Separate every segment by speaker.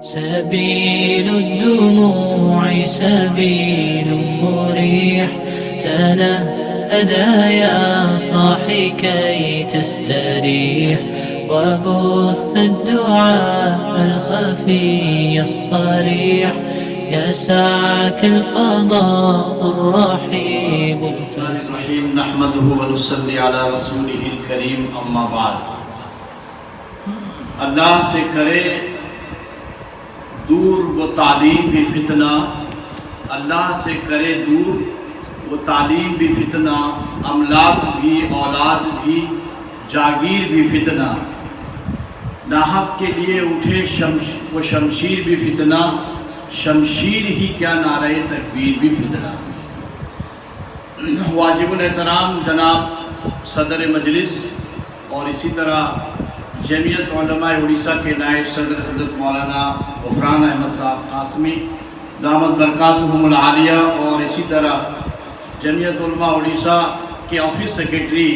Speaker 1: سبيل الدموع سبيل مريح تنهدى يا صاحي كي تستريح وبث الدعاء الخفي الصريح يسعك الفضاء الرحيب الفسيح.
Speaker 2: نحمده ونصلي على رسوله الكريم اما بعد. اللہ سے کرے دور وہ تعلیم بھی فتنہ، اللہ سے کرے دور وہ تعلیم بھی فتنہ، املاک بھی اولاد بھی جاگیر بھی فتنہ، ناحق کے لیے اٹھے وہ شمشیر بھی فتنہ، شمشیر ہی کیا نعرہ تکبیر بھی فتنہ۔ واجب الاحترام جناب صدر مجلس اور اسی طرح جمعیت علماء اڑیسہ کے نائب صدر حضرت مولانا غفران احمد صاحب قاسمی دامت برکاتہم العالیہ، اور اسی طرح جمعیت علماء اڑیسہ کے آفس سیکرٹری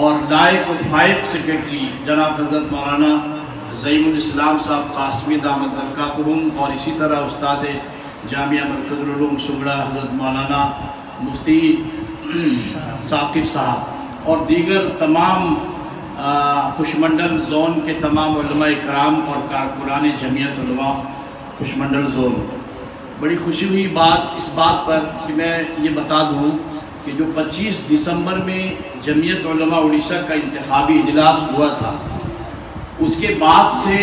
Speaker 2: اور لائق و فائق سیکرٹری جناب حضرت مولانا زعیم الاسلام صاحب قاسمی دامت برکاتہم، اور اسی طرح استاد جامعہ مرکز العلوم سگڑا حضرت مولانا مفتی ثاقب صاحب، اور دیگر تمام خوشمنڈل زون کے تمام علماء اکرام اور کارکنان جمعیت علماء خوشمنڈل زون، بڑی خوشی ہوئی اس بات پر کہ میں یہ بتا دوں کہ جو 25 دسمبر میں جمعیت علماء اڑیسہ کا انتخابی اجلاس ہوا تھا، اس کے بعد سے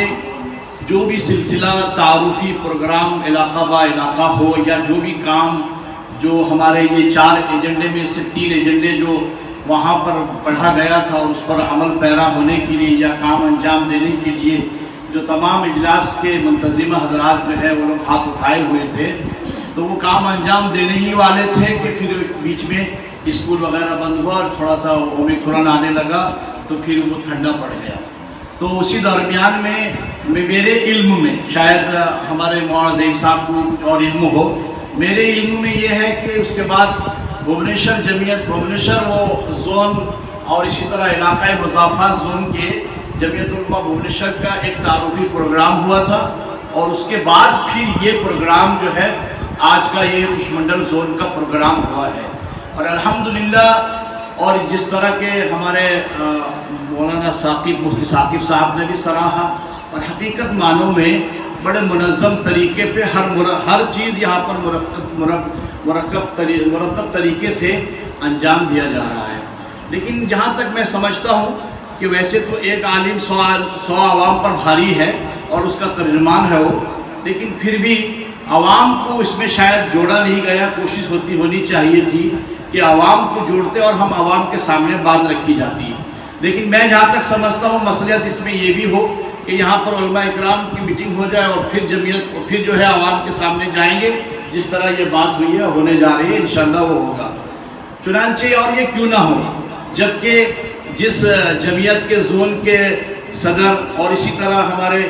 Speaker 2: جو بھی سلسلہ تعارفی پروگرام علاقہ با علاقہ ہو، یا جو بھی کام جو ہمارے یہ 4 ایجنڈے میں سے 3 ایجنڈے جو وہاں پر پڑھا گیا تھا اور اس پر عمل پیرا ہونے کے لیے یا کام انجام دینے کے لیے جو تمام اجلاس کے منتظمہ حضرات جو ہے وہ لوگ ہاتھ اٹھائے ہوئے تھے، تو وہ کام انجام دینے ہی والے تھے کہ پھر بیچ میں اسکول وغیرہ بند ہوا اور تھوڑا سا اومیکرون آنے لگا تو پھر وہ ٹھنڈا پڑ گیا۔ تو اسی درمیان میں میرے علم میں، شاید ہمارے مولانا زعیم صاحب کو کچھ اور علم ہو، میرے علم میں یہ ہے کہ اس کے بعد بھوبنیشور جمعیت بھوبنیشور وہ زون اور اسی طرح علاقۂ مضافات زون کے جمعیت علماء بھوبنیشور کا ایک تعارفی پروگرام ہوا تھا، اور اس کے بعد پھر یہ پروگرام جو ہے آج کا یہ خوشمنڈل زون کا پروگرام ہوا ہے۔ اور الحمدللہ، اور جس طرح کے ہمارے مولانا مفتی ثاقب صاحب نے بھی سراہا، اور حقیقت معنوں میں بڑے منظم طریقے پہ ہر چیز یہاں پر مرتب طریقے سے انجام دیا جا رہا ہے۔ لیکن جہاں تک میں سمجھتا ہوں کہ ویسے تو ایک عالم 100 عوام پر بھاری ہے اور اس کا ترجمان ہے وہ، لیکن پھر بھی عوام کو اس میں شاید جوڑا نہیں گیا، کوشش ہونی چاہیے تھی کہ عوام کو جوڑتے اور ہم عوام کے سامنے بات رکھی جاتی۔ لیکن میں جہاں تک سمجھتا ہوں مصلحت اس میں یہ بھی ہو کہ یہاں پر علماء اکرام کی میٹنگ ہو جائے اور پھر جمعیت اور پھر جو ہے عوام کے سامنے جائیں گے، جس طرح یہ بات ہوئی ہے ہونے جا رہی ہے، انشاءاللہ وہ ہوگا۔ چنانچہ اور یہ کیوں نہ ہو، جبکہ جس جمعیت کے زون کے صدر اور اسی طرح ہمارے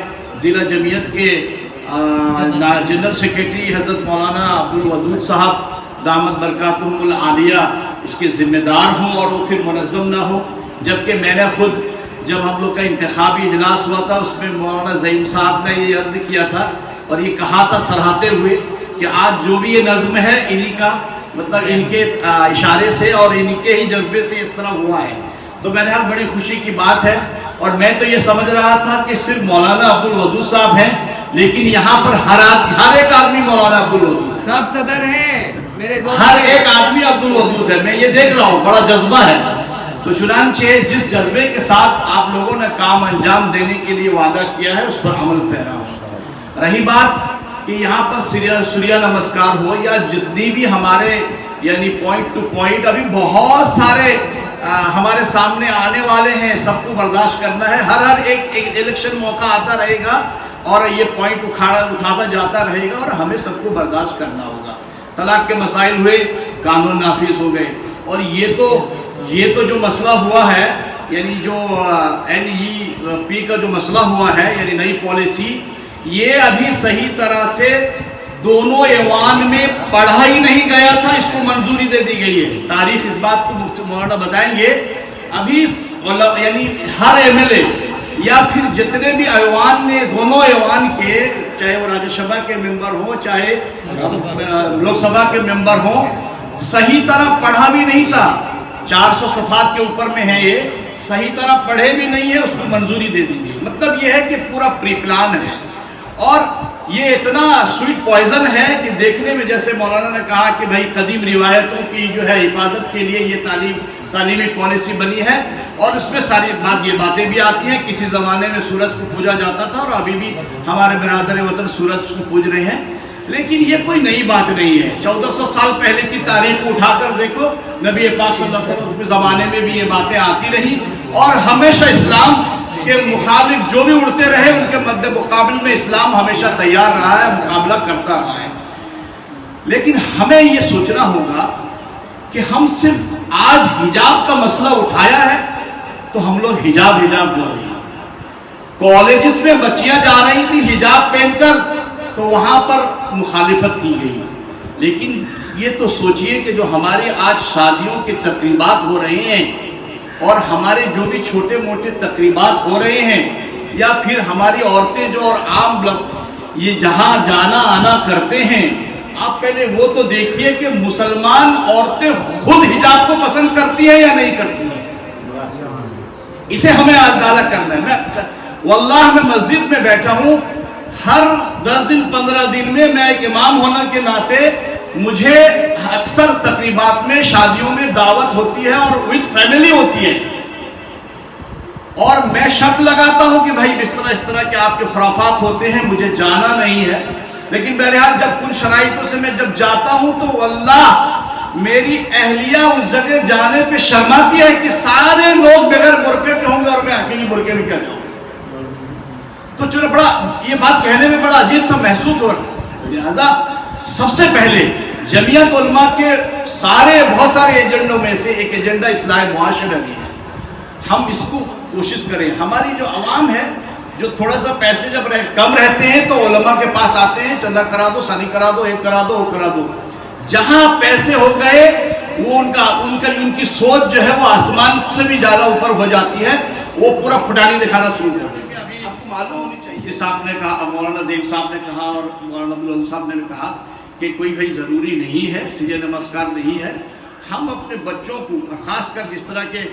Speaker 2: ضلع جمعیت کے جنرل سیکرٹری حضرت مولانا عبدالودود صاحب دامت برکاتہم العالیہ اس کے ذمہ دار ہوں اور وہ پھر منظم نہ ہو، جبکہ میں نے خود جب ہم لوگ کا انتخابی اجلاس ہوا تھا اس میں مولانا زعیم صاحب نے یہ عرض کیا تھا اور یہ کہا تھا سراہتے ہوئے کہ آج جو بھی یہ نظم ہے انہی کا مطلب ان کے اشارے سے اور ان کے ہی جذبے سے اس طرح ہوا ہے۔ تو بہرحال بڑی خوشی کی بات ہے، اور میں تو یہ سمجھ رہا تھا کہ صرف مولانا عبدالودود صاحب ہیں، لیکن یہاں پر ہر ایک آدمی مولانا عبدالودود
Speaker 3: سب صدر ہیں، میرے
Speaker 2: ہر ایک آدمی عبدالودود ہے، میں یہ دیکھ رہا ہوں، بڑا جذبہ ہے۔ تو چنانچہ جس جذبے کے ساتھ آپ لوگوں نے کام انجام دینے کے لیے وعدہ کیا ہے اس پر عمل پیرا ہو۔ رہی بات کہ یہاں پر سوریہ نمسکار ہو یا جتنی بھی ہمارے یعنی پوائنٹ ٹو پوائنٹ ابھی بہت سارے ہمارے سامنے آنے والے ہیں، سب کو برداشت کرنا ہے، ہر ایک الیکشن موقع آتا رہے گا اور یہ پوائنٹ اٹھاتا جاتا رہے گا اور ہمیں سب کو برداشت کرنا ہوگا۔ طلاق کے مسائل ہوئے، قانون نافذ ہو گئے، اور یہ تو جو مسئلہ ہوا ہے یعنی جو NEP کا جو مسئلہ ہوا ہے یعنی نئی پالیسی، یہ ابھی صحیح طرح سے دونوں ایوان میں پڑھا ہی نہیں گیا تھا، اس کو منظوری دے دی گئی ہے۔ تاریخ اس بات کو مفتی مولانا بتائیں گے، ابھی یعنی ہر MLA یا پھر جتنے بھی ایوان نے دونوں ایوان کے چاہے وہ راجیہ سبھا کے ممبر ہوں چاہے لوک سبھا کے ممبر ہوں، صحیح طرح پڑھا بھی نہیں تھا، 400 صفحات کے اوپر میں ہے، یہ صحیح طرح پڑھے بھی نہیں ہے، اس کو منظوری دے دی گئی۔ مطلب یہ ہے کہ پورا پری پلان ہے، اور یہ اتنا سویٹ پوائزن ہے کہ دیکھنے میں جیسے مولانا نے کہا کہ بھائی قدیم روایتوں کی جو ہے حفاظت کے لیے یہ تعلیمی پالیسی بنی ہے، اور اس میں ساری یہ باتیں بھی آتی ہیں۔ کسی زمانے میں سورج کو پوجا جاتا تھا، اور ابھی بھی ہمارے برادر وطن سورج کو پوج رہے ہیں، لیکن یہ کوئی نئی بات نہیں ہے۔ 1400 سال پہلے کی تاریخ کو اٹھا کر دیکھو، نبی پاک صلی اللہ علیہ وسلم کے زمانے میں بھی یہ باتیں آتی رہی، اور ہمیشہ اسلام کے مخالف جو بھی اڑتے رہے ان کے مد مقابل میں اسلام ہمیشہ تیار رہا ہے، مقابلہ کرتا رہا ہے۔ لیکن ہمیں یہ سوچنا ہوگا کہ ہم صرف آج حجاب کا مسئلہ اٹھایا ہے تو ہم لوگ حجاب بول رہے ہیں۔ کالجز میں بچیاں جا رہی تھی حجاب پہن کر تو وہاں پر مخالفت کی گئی، لیکن یہ تو سوچئے کہ جو ہماری آج شادیوں کے تقریبات ہو رہے ہیں، اور ہمارے جو بھی چھوٹے موٹے تقریبات ہو رہے ہیں، یا پھر ہماری عورتیں جو اور عام یہ جہاں جانا آنا کرتے ہیں، آپ پہلے وہ تو دیکھیے کہ مسلمان عورتیں خود حجاب کو پسند کرتی ہیں یا نہیں کرتی ہیں، اسے ہمیں اندازہ کرنا ہے۔ واللہ میں مسجد میں بیٹھا ہوں، ہر 10 دن 15 دن میں میں ایک امام ہونے کے ناطے مجھے اکثر تقریبات میں شادیوں میں دعوت ہوتی ہے اور وتھ فیملی ہوتی ہے، اور میں شرط لگاتا ہوں کہ بھائی اس طرح کے آپ کے خرافات ہوتے ہیں، مجھے جانا نہیں ہے، لیکن بہرحال جب کن شرائطوں سے میں جب جاتا ہوں تو واللہ میری اہلیہ اس جگہ جانے پہ شرماتی ہے کہ سارے لوگ بغیر برقعے کے ہوں گے اور میں اکیلی برقعے میں کیا جاؤں، تو چلو بڑا یہ بات کہنے میں بڑا عجیب سا محسوس ہو رہا ہے۔ لہذا سب سے پہلے جمعیت علماء کے بہت سارے ایجنڈوں میں سے ایک ایجنڈا اصلاح معاشرہ بھی ہے، ہم اس کو کوشش کریں۔ ہماری جو عوام ہے جو تھوڑا سا پیسے جب کم رہتے ہیں تو علماء کے پاس آتے ہیں، چندہ کرا دو، شادی کرا دو، ایک کرا دو، وہ کرا دو۔ جہاں پیسے ہو گئے وہ ان کی سوچ جو ہے وہ آسمان سے بھی زیادہ اوپر ہو جاتی ہے، وہ پورا پھٹانی دکھانا شروع کرتے ہیں۔ ابھی آپ کو معلوم ہونی چاہیے، صاحب نے کہا، مولانا زیم صاحب نے کہا اور مولانا عبدالعزیز صاحب نے کہا کہ کوئی بھائی ضروری نہیں ہے، سجدہ نمسکار نہیں ہے۔ ہم اپنے بچوں کو، خاص کر جس طرح کے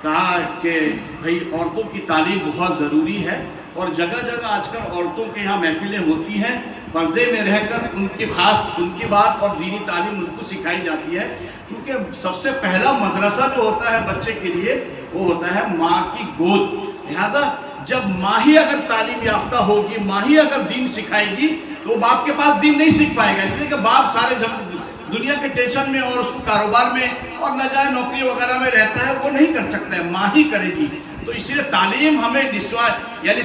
Speaker 2: کہا کہ بھائی عورتوں کی تعلیم بہت ضروری ہے، اور جگہ جگہ آج کل عورتوں کے یہاں محفلیں ہوتی ہیں، پردے میں رہ کر ان کی بات اور دینی تعلیم ان کو سکھائی جاتی ہے، کیونکہ سب سے پہلا مدرسہ جو ہوتا ہے بچے کے لیے وہ ہوتا ہے ماں کی گود۔ لہذا جب ماں ہی اگر تعلیم یافتہ ہوگی، ماں ہی اگر دین سکھائے گی تو باپ کے پاس دین نہیں سیکھ پائے گا، اس لیے کہ باپ سارے دنیا کے ٹینشن میں اور اس کو کاروبار میں اور نہ جانے نوکری وغیرہ میں رہتا ہے، وہ نہیں کر سکتا ہے، ماں ہی کرے گی۔ تو اس لیے تعلیم ہمیں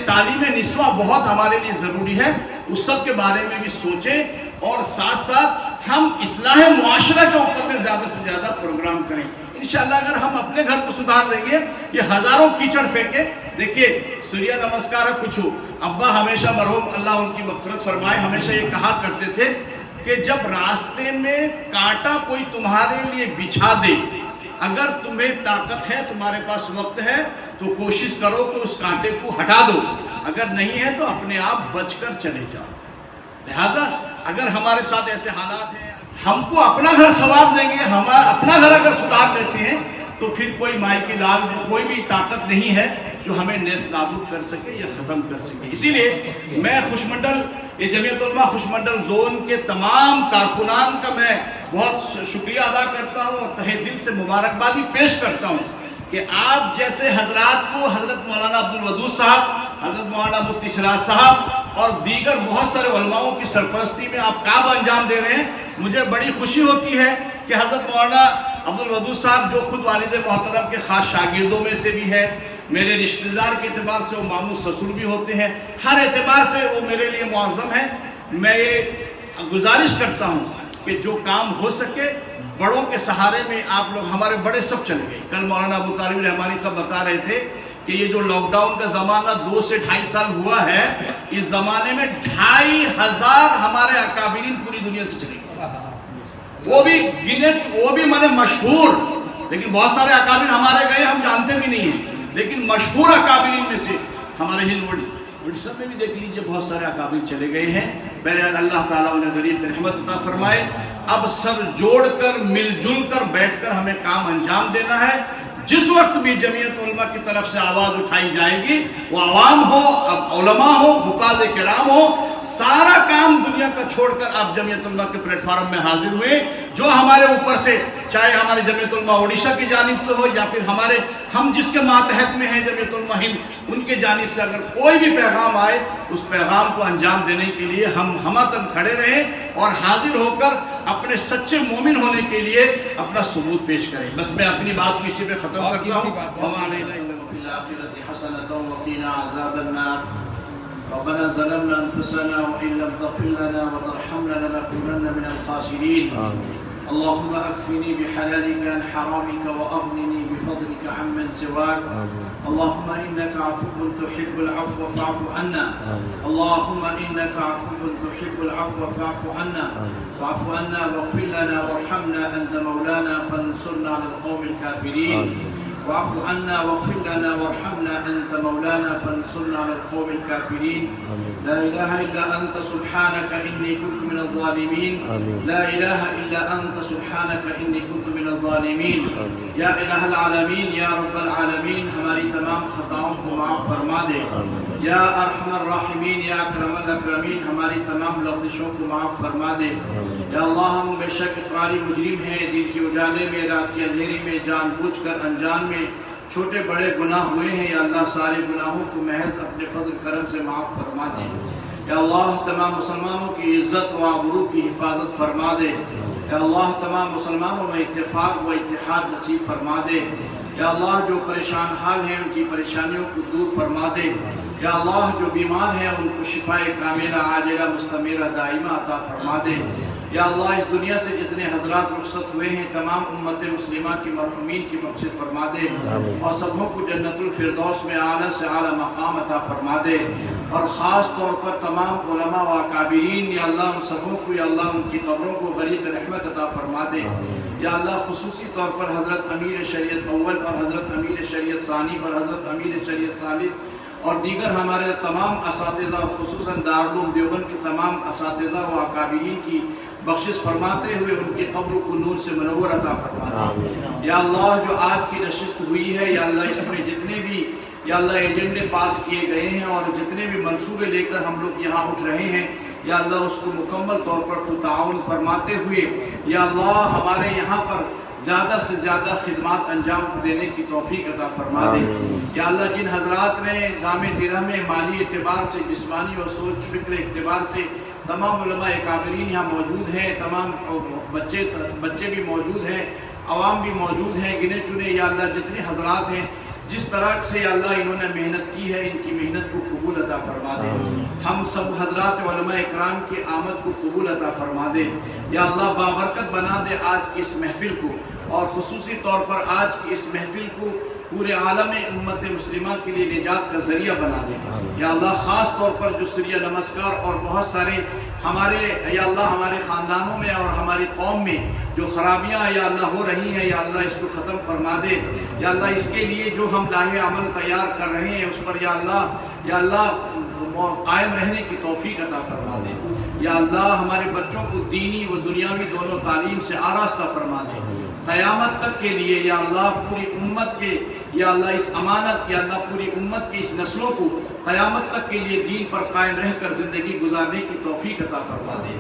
Speaker 2: تعلیم نسواں بہت ہمارے لیے ضروری ہے، اس سب کے بارے میں بھی سوچیں، اور ساتھ ساتھ ہم اصلاح معاشرہ کے اوپر میں زیادہ سے زیادہ پروگرام کریں۔ انشاءاللہ اگر ہم اپنے گھر کو سدھار دیں گے، یہ ہزاروں کیچڑ پھینکے، دیکھیے سوریہ نمسکار کچھ ہو، ابا ہمیشہ مرحوم اللہ ان کی مغفرت فرمائے ہمیشہ یہ کہا کرتے تھے کہ جب راستے میں کانٹا کوئی تمہارے لیے بچھا دے، اگر تمہیں طاقت ہے، تمہارے پاس وقت ہے تو کوشش کرو کہ اس کانٹے کو ہٹا دو، اگر نہیں ہے تو اپنے آپ بچ کر چلے جاؤ۔ لہذا اگر ہمارے ساتھ ایسے حالات ہیں، ہم کو اپنا گھر سنوار دیں گے، ہمارا اپنا گھر اگر سدھار دیتے ہیں تو پھر کوئی مائی کی لال کوئی بھی طاقت نہیں ہے جو ہمیں نیست نابود کر سکے یا ختم کر سکے۔ اسی لیے میں یہ جمعیت علماء خوش منڈل زون کے تمام کارکنان کا میں بہت شکریہ ادا کرتا ہوں اور تہہ دل سے مبارکبادی پیش کرتا ہوں کہ آپ جیسے حضرات کو حضرت مولانا عبدالودود صاحب، حضرت مولانا مفتی شیراز صاحب اور دیگر بہت سارے علماؤں کی سرپرستی میں آپ کام انجام دے رہے ہیں۔ مجھے بڑی خوشی ہوتی ہے کہ حضرت مولانا عبدالودود صاحب جو خود والد محترم کے خاص شاگردوں میں سے بھی ہے، میرے رشتہ دار کے اعتبار سے وہ ماموں سسر بھی ہوتے ہیں، ہر اعتبار سے وہ میرے لیے معظم ہیں۔ میں یہ گزارش کرتا ہوں کہ جو کام ہو سکے بڑوں کے سہارے میں آپ لوگ، ہمارے بڑے سب چلے گئے۔ کل مولانا ابو طالب رحمانی صاحب بتا رہے تھے کہ یہ جو لاک ڈاؤن کا زمانہ 2 سے 2.5 سال ہوا ہے، اس زمانے میں 2500 ہمارے اکابرین پوری دنیا سے چلے گئے، وہ بھی مانے مشہور، لیکن بہت سارے اکابرین ہمارے گئے ہم جانتے بھی نہیں ہیں، لیکن مشہور اکابرین میں سے ہمارے اڑیسہ میں بھی دیکھ لیجئے بہت سارے اکابر چلے گئے ہیں. بہرحال اللہ تعالیٰ انہیں غریب رحمت عطا فرمائے. اب سر جوڑ کر مل جل کر بیٹھ کر ہمیں کام انجام دینا ہے. جس وقت بھی جمعیت علماء کی طرف سے آواز اٹھائی جائے گی، وہ عوام ہو، اب علماء ہو، حفاظ کرام ہو، سارا کام دنیا کا چھوڑ کر آپ جمعیت علماء کے پلیٹ فارم میں حاضر ہوئے. جو ہمارے اوپر سے، چاہے ہمارے جمعیت علماء اڑیسہ کی جانب سے ہو یا پھر ہم جس کے ماتحت میں ہیں جمعیت علماء ہند، ان کے جانب سے اگر کوئی بھی پیغام آئے، اس پیغام کو انجام دینے کے لیے ہم ہمتاً کھڑے رہیں اور حاضر ہو کر اپنے سچے مومن ہونے کے لیے اپنا ثبوت پیش کریں. بس میں اپنی بات کو اسی پہ ختم کرتا ہوں. وَمَا عَلَيْنَا إِلَّا الْآخِرَةِ حَسَنَةً وَقِنَا عَذَابَ النَّارِ. ربنا ظلمنا أنفسنا وإن لم تغفر لنا وترحمنا لنكونن من الخاسرين. اللهم أكفني بحلالك عن حرامك وأغنني بفضلك عمن سواك. اللهم إنك عفو تحب العفو فاعف عنا. اللهم إنك عفو تحب العفو فاعف عنا. واعف عنا واغفر لنا وارحمنا أنت مولانا فانصرنا على القوم الكافرين. واعف عنا واغفر لنا وارحمنا أنت مولانا فانصرنا على القوم الكافرين. لا إله إلا أنت سبحانك إني كنت من الظالمين. لا إله إلا أنت سبحانك إني كنت من الظالمين. یا الہ العالمین، یا رب العالمین، ہماری تمام خطاؤں کو معاف فرما دے. یا ارحم الراحمین، یا اکرم الاکرمین، ہماری تمام لغزشوں کو معاف فرما دے. یا اللہ، ہم بے شک اقراری مجرم ہیں. دن کے اجالے میں، رات کی اندھیری میں، جان بوجھ کر انجان میں چھوٹے بڑے گناہ ہوئے ہیں. یا اللہ، سارے گناہوں کو محض اپنے فضل کرم سے معاف فرما دے. یا اللہ، تمام مسلمانوں کی عزت و آبرو کی حفاظت فرما دے. یا اللہ، تمام مسلمانوں میں اتفاق و اتحاد نصیب فرما دے. یا اللہ، جو پریشان حال ہیں ان کی پریشانیوں کو دور فرما دے. یا اللہ، جو بیمار ہیں ان کو شفاء کاملہ عاجلہ مستمرہ دائمہ عطا فرما دے. یا اللہ، اس دنیا سے جتنے حضرات رخصت ہوئے ہیں تمام امت مسلمہ کی مرحومین کی مغفرت فرما دے اور سبوں کو جنت الفردوس میں اعلیٰ سے اعلیٰ مقام عطا فرما دے. اور خاص طور پر تمام علماء و اکابرین، یا اللہ ان سبوں کو، یا اللہ ان کی قبروں کو غریق رحمت عطا فرما دے. یا اللہ، خصوصی طور پر حضرت امیر شریعت اول اور حضرت امیر شریعت ثانی اور حضرت امیر شریعت ثالث اور دیگر ہمارے تمام اساتذہ اور خصوصاً دارالعلوم دیوبند کے تمام اساتذہ و اکابرین کی بخشش فرماتے ہوئے ان کی قبر کو نور سے منور عطا فرما دے. یا اللہ، جو آج کی نشست ہوئی ہے، یا اللہ اس میں جتنے بھی یا اللہ ایجنڈے پاس کیے گئے ہیں اور جتنے بھی منصوبے لے کر ہم لوگ یہاں اٹھ رہے ہیں، یا اللہ اس کو مکمل طور پر تو تعاون فرماتے ہوئے یا اللہ ہمارے یہاں پر زیادہ سے زیادہ خدمات انجام دینے کی توفیق عطا فرما دے. یا اللہ، جن حضرات نے دام درہم میں مالی اعتبار سے، جسمانی اور سوچ فکر اعتبار سے تمام علماء اکابرین یہاں موجود ہیں، تمام بچے بھی موجود ہیں، عوام بھی موجود ہیں، گنے چنے یا اللہ جتنے حضرات ہیں، جس طرح سے یا اللہ انہوں نے محنت کی ہے ان کی محنت کو قبول عطا فرما دے. ہم سب حضرات علماء اکرام کی آمد کو قبول عطا فرما دے. یا اللہ بابرکت بنا دے آج کی اس محفل کو، اور خصوصی طور پر آج کی اس محفل کو پورے عالم امت مسلمہ کے لیے نجات کا ذریعہ بنا دے. یا اللہ خاص طور پر جو سریہ نمسکار اور بہت سارے ہمارے یا اللہ ہمارے خاندانوں میں اور ہماری قوم میں جو خرابیاں یا اللہ ہو رہی ہیں، یا اللہ اس کو ختم فرما دے. یا اللہ اس کے لیے جو ہم لاہ عمل تیار کر رہے ہیں اس پر یا اللہ قائم رہنے کی توفیق عطا فرما دے. یا اللہ ہمارے بچوں کو دینی و دنیاوی دونوں تعلیم سے آراستہ فرما دے. قیامت تک کے لیے یا اللہ پوری امت کے یا اللہ اس امانت یا اللہ پوری امت کی اس نسلوں کو قیامت تک کے لیے دین پر قائم رہ کر زندگی گزارنے کی توفیق عطا فرما دے.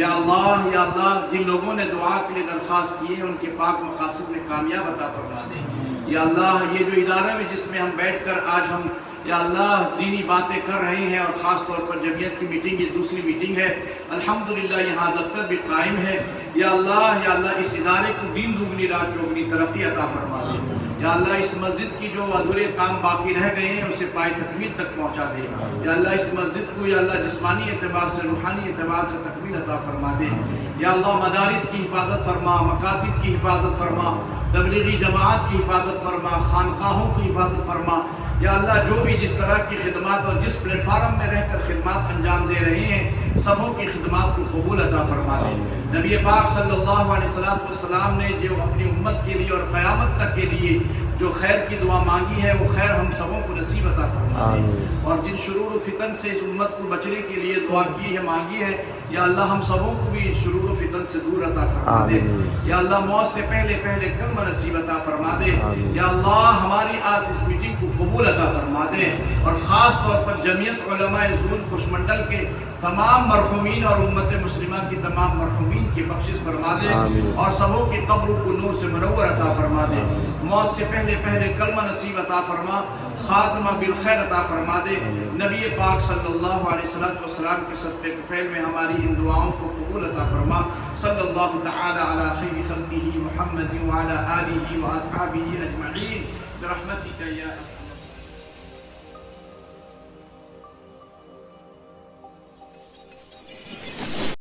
Speaker 2: یا اللہ جن لوگوں نے دعا کے لیے درخواست کی ہے ان کے پاک مقاصد میں کامیاب عطا فرما دے. یا اللہ یہ جو ادارہ میں جس میں ہم بیٹھ کر آج ہم یا اللہ دینی باتیں کر رہے ہیں، اور خاص طور پر جمعیت کی میٹنگ یہ دوسری میٹنگ ہے، الحمدللہ یہاں دفتر بھی قائم ہے. یا اللہ اس ادارے کو دین دوگنی رات چوگنی ترقی عطا فرما دے. یا اللہ اس مسجد کی جو ادھورے کام باقی رہ گئے ہیں اسے پائے تکمیل تک پہنچا دے. یا اللہ اس مسجد کو یا اللہ جسمانی اعتبار سے روحانی اعتبار سے تکمیل عطا فرما دے. یا اللہ مدارس کی حفاظت فرما، مکاتب کی حفاظت فرما، تبلیغی جماعت کی حفاظت فرما، خانقاہوں کی حفاظت فرما. یا اللہ جو بھی جس طرح کی خدمات اور جس پلیٹ فارم میں رہ کر خدمات انجام دے رہے ہیں سبوں کی خدمات کو قبول عطا فرما دے. نبی پاک صلی اللہ علیہ وسلم نے جو اپنی امت کے لیے اور قیامت تک کے لیے جو خیر کی دعا مانگی ہے وہ خیر ہم سبوں کو نصیب عطا فرما دے، اور جن شرور و فتن سے اس امت کو بچنے کے لیے دعا کی ہے مانگی ہے، یا اللہ ہم سبوں کو بھی شرور و فتن سے دور عطا فرما دے، یا اللہ موت سے پہلے پہلے کلمہ نصیب عطا فرما دے، یا اللہ ہماری آج اس میٹنگ کو قبول عطا فرما دے، اور خاص طور پر جمعیت علماء زون خوشمنڈل کے تمام مرحومین اور امت مسلمہ کی تمام مرحومین کی بخشش فرما دے، اور سبوں کی قبر کو نور سے منور عطا فرما دے، موت سے پہلے پہلے کلمہ نصیب عطا فرما، خاتمہ بالخیر عطا فرما دے، نبی پاک صلی اللہ علیہ وسلم کے صدقے طفیل میں ہماری ان دعاؤں کو قبول عطا فرما، صلی اللہ تعالی علی خیر خلقہ محمد وعلی آلہ واصحابہ اجمعین برحمتک یا